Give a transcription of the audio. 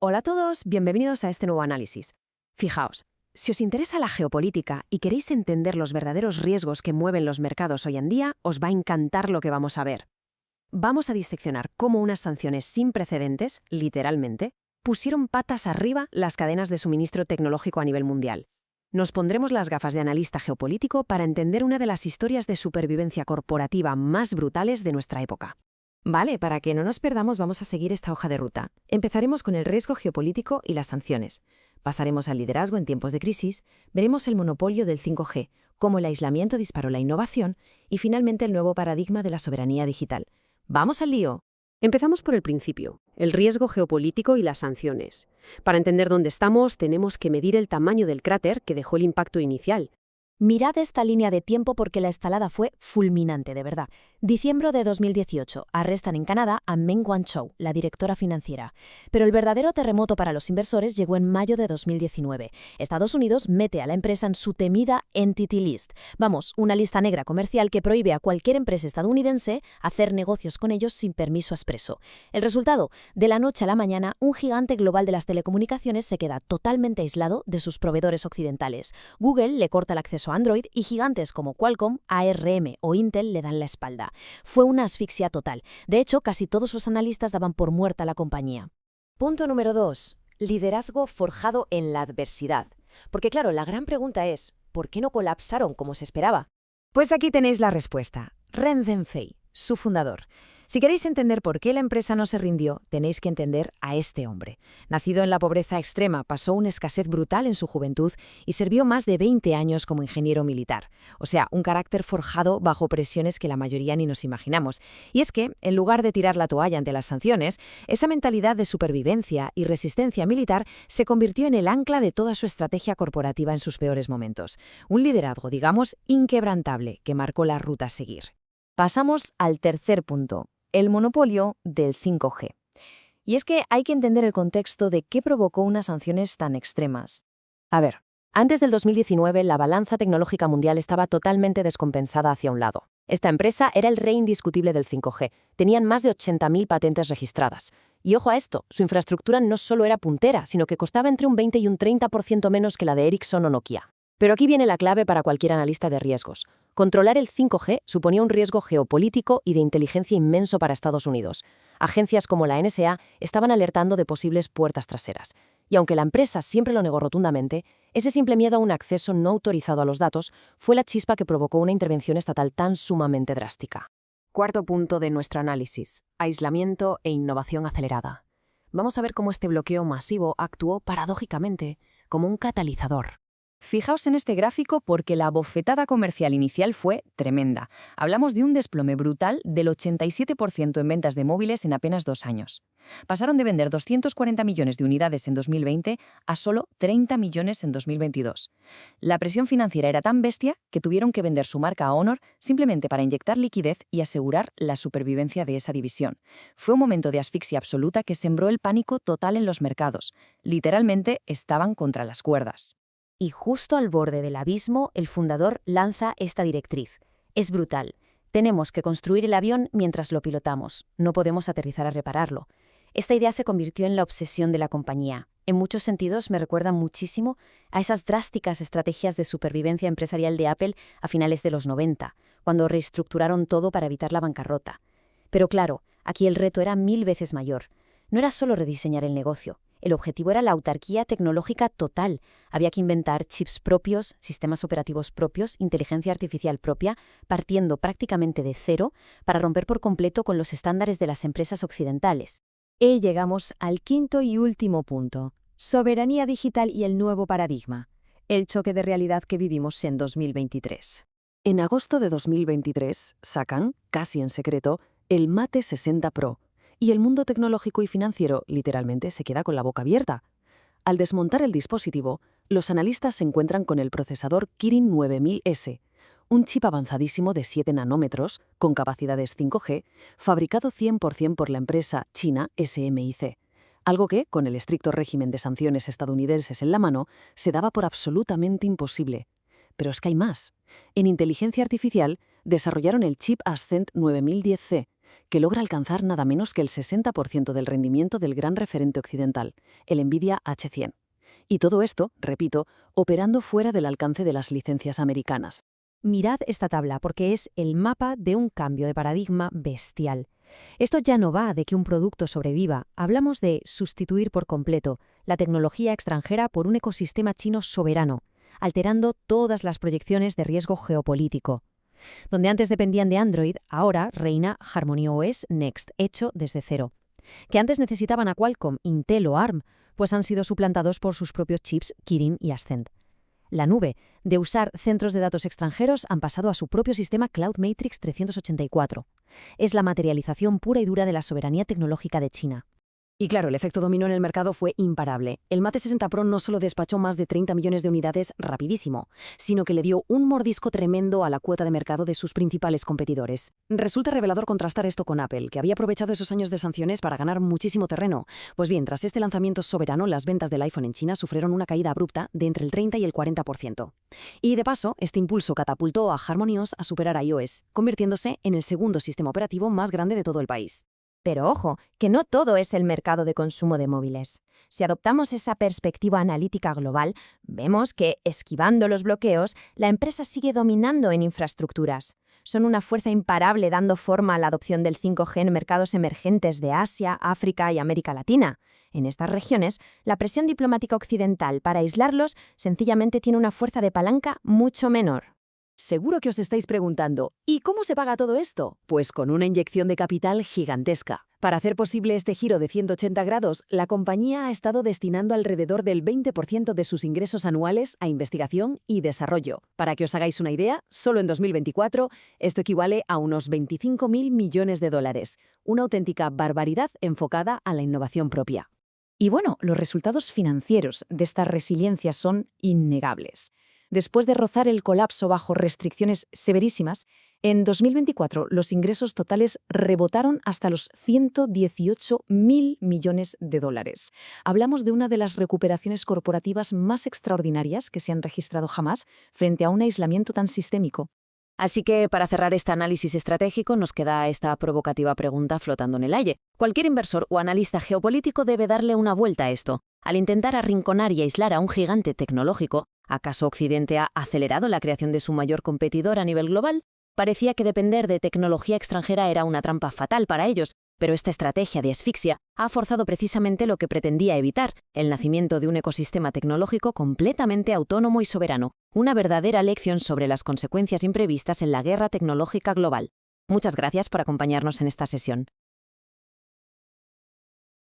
Hola a todos, bienvenidos a este nuevo análisis. Fijaos, si os interesa la geopolítica y queréis entender los verdaderos riesgos que mueven los mercados hoy en día, os va a encantar lo que vamos a ver. Vamos a diseccionar cómo unas sanciones sin precedentes, literalmente, pusieron patas arriba las cadenas de suministro tecnológico a nivel mundial. Nos pondremos las gafas de analista geopolítico para entender una de las historias de supervivencia corporativa más brutales de nuestra época. Vale, para que no nos perdamos vamos a seguir esta hoja de ruta. Empezaremos con el riesgo geopolítico y las sanciones. Pasaremos al liderazgo en tiempos de crisis, veremos el monopolio del 5G, cómo el aislamiento disparó la innovación y finalmente el nuevo paradigma de la soberanía digital. ¡Vamos al lío! Empezamos por el principio, el riesgo geopolítico y las sanciones. Para entender dónde estamos, tenemos que medir el tamaño del cráter que dejó el impacto inicial. Mirad esta línea de tiempo porque la escalada fue fulminante, de verdad. Diciembre de 2018, arrestan en Canadá a Meng Wanzhou, la directora financiera. Pero el verdadero terremoto para los inversores llegó en mayo de 2019. Estados Unidos mete a la empresa en su temida Entity List. Vamos, una lista negra comercial que prohíbe a cualquier empresa estadounidense hacer negocios con ellos sin permiso expreso. El resultado, de la noche a la mañana, un gigante global de las telecomunicaciones se queda totalmente aislado de sus proveedores occidentales. Google le corta el acceso a Android y gigantes como Qualcomm, ARM o Intel le dan la espalda. Fue una asfixia total. De hecho, casi todos los analistas daban por muerta la compañía. Punto número 2. Liderazgo forjado en la adversidad. Porque claro, la gran pregunta es, ¿por qué no colapsaron como se esperaba? Pues aquí tenéis la respuesta. Ren Zhengfei, su fundador. Si queréis entender por qué la empresa no se rindió, tenéis que entender a este hombre. Nacido en la pobreza extrema, pasó una escasez brutal en su juventud y sirvió más de 20 años como ingeniero militar. O sea, un carácter forjado bajo presiones que la mayoría ni nos imaginamos. Y es que, en lugar de tirar la toalla ante las sanciones, esa mentalidad de supervivencia y resistencia militar se convirtió en el ancla de toda su estrategia corporativa en sus peores momentos. Un liderazgo, digamos, inquebrantable, que marcó la ruta a seguir. Pasamos al tercer punto. El monopolio del 5G. Y es que hay que entender el contexto de qué provocó unas sanciones tan extremas. A ver, antes del 2019 la balanza tecnológica mundial estaba totalmente descompensada hacia un lado. Esta empresa era el rey indiscutible del 5G. Tenían más de 80.000 patentes registradas. Y ojo a esto, su infraestructura no solo era puntera, sino que costaba entre un 20 y un 30% menos que la de Ericsson o Nokia. Pero aquí viene la clave para cualquier analista de riesgos. Controlar el 5G suponía un riesgo geopolítico y de inteligencia inmenso para Estados Unidos. Agencias como la NSA estaban alertando de posibles puertas traseras. Y aunque la empresa siempre lo negó rotundamente, ese simple miedo a un acceso no autorizado a los datos fue la chispa que provocó una intervención estatal tan sumamente drástica. Cuarto punto de nuestro análisis: aislamiento e innovación acelerada. Vamos a ver cómo este bloqueo masivo actuó paradójicamente como un catalizador. Fijaos en este gráfico porque la bofetada comercial inicial fue tremenda. Hablamos de un desplome brutal del 87% en ventas de móviles en apenas 2 años. Pasaron de vender 240 millones de unidades en 2020 a solo 30 millones en 2022. La presión financiera era tan bestia que tuvieron que vender su marca a Honor simplemente para inyectar liquidez y asegurar la supervivencia de esa división. Fue un momento de asfixia absoluta que sembró el pánico total en los mercados. Literalmente estaban contra las cuerdas. Y justo al borde del abismo, el fundador lanza esta directriz. Es brutal. Tenemos que construir el avión mientras lo pilotamos. No podemos aterrizar a repararlo. Esta idea se convirtió en la obsesión de la compañía. En muchos sentidos me recuerda muchísimo a esas drásticas estrategias de supervivencia empresarial de Apple a finales de los 90, cuando reestructuraron todo para evitar la bancarrota. Pero claro, aquí el reto era 1000 veces mayor. No era solo rediseñar el negocio. El objetivo era la autarquía tecnológica total. Había que inventar chips propios, sistemas operativos propios, inteligencia artificial propia, partiendo prácticamente de cero para romper por completo con los estándares de las empresas occidentales. Y llegamos al quinto y último punto: soberanía digital y el nuevo paradigma. El choque de realidad que vivimos en 2023. En agosto de 2023 sacan, casi en secreto, el Mate 60 Pro. Y el mundo tecnológico y financiero literalmente se queda con la boca abierta. Al desmontar el dispositivo, los analistas se encuentran con el procesador Kirin 9000S, un chip avanzadísimo de 7 nanómetros, con capacidades 5G, fabricado 100% por la empresa china SMIC. Algo que, con el estricto régimen de sanciones estadounidenses en la mano, se daba por absolutamente imposible. Pero es que hay más. En inteligencia artificial, desarrollaron el chip Ascend 9010C, que logra alcanzar nada menos que el 60% del rendimiento del gran referente occidental, el Nvidia H100. Y todo esto, repito, operando fuera del alcance de las licencias americanas. Mirad esta tabla porque es el mapa de un cambio de paradigma bestial. Esto ya no va de que un producto sobreviva, hablamos de sustituir por completo la tecnología extranjera por un ecosistema chino soberano, alterando todas las proyecciones de riesgo geopolítico. Donde antes dependían de Android, ahora reina HarmonyOS Next, hecho desde cero. Que antes necesitaban a Qualcomm, Intel o ARM, pues han sido suplantados por sus propios chips Kirin y Ascend. La nube, de usar centros de datos extranjeros, han pasado a su propio sistema Cloud Matrix 384. Es la materialización pura y dura de la soberanía tecnológica de China. Y claro, el efecto dominó en el mercado fue imparable. El Mate 60 Pro no solo despachó más de 30 millones de unidades rapidísimo, sino que le dio un mordisco tremendo a la cuota de mercado de sus principales competidores. Resulta revelador contrastar esto con Apple, que había aprovechado esos años de sanciones para ganar muchísimo terreno. Pues bien, tras este lanzamiento soberano, las ventas del iPhone en China sufrieron una caída abrupta de entre el 30 y el 40%. Y de paso, este impulso catapultó a HarmonyOS a superar a iOS, convirtiéndose en el segundo sistema operativo más grande de todo el país. Pero ojo, que no todo es el mercado de consumo de móviles. Si adoptamos esa perspectiva analítica global, vemos que, esquivando los bloqueos, la empresa sigue dominando en infraestructuras. Son una fuerza imparable dando forma a la adopción del 5G en mercados emergentes de Asia, África y América Latina. En estas regiones, la presión diplomática occidental para aislarlos sencillamente tiene una fuerza de palanca mucho menor. Seguro que os estáis preguntando, ¿y cómo se paga todo esto? Pues con una inyección de capital gigantesca. Para hacer posible este giro de 180 grados, la compañía ha estado destinando alrededor del 20% de sus ingresos anuales a investigación y desarrollo. Para que os hagáis una idea, solo en 2024 esto equivale a unos 25.000 millones de dólares. Una auténtica barbaridad enfocada a la innovación propia. Y bueno, los resultados financieros de esta resiliencia son innegables. Después de rozar el colapso bajo restricciones severísimas, en 2024 los ingresos totales rebotaron hasta los 118.000 millones de dólares. Hablamos de una de las recuperaciones corporativas más extraordinarias que se han registrado jamás frente a un aislamiento tan sistémico. Así que, para cerrar este análisis estratégico, nos queda esta provocativa pregunta flotando en el aire. Cualquier inversor o analista geopolítico debe darle una vuelta a esto. Al intentar arrinconar y aislar a un gigante tecnológico, ¿acaso Occidente ha acelerado la creación de su mayor competidor a nivel global? Parecía que depender de tecnología extranjera era una trampa fatal para ellos, pero esta estrategia de asfixia ha forzado precisamente lo que pretendía evitar, el nacimiento de un ecosistema tecnológico completamente autónomo y soberano, una verdadera lección sobre las consecuencias imprevistas en la guerra tecnológica global. Muchas gracias por acompañarnos en esta sesión.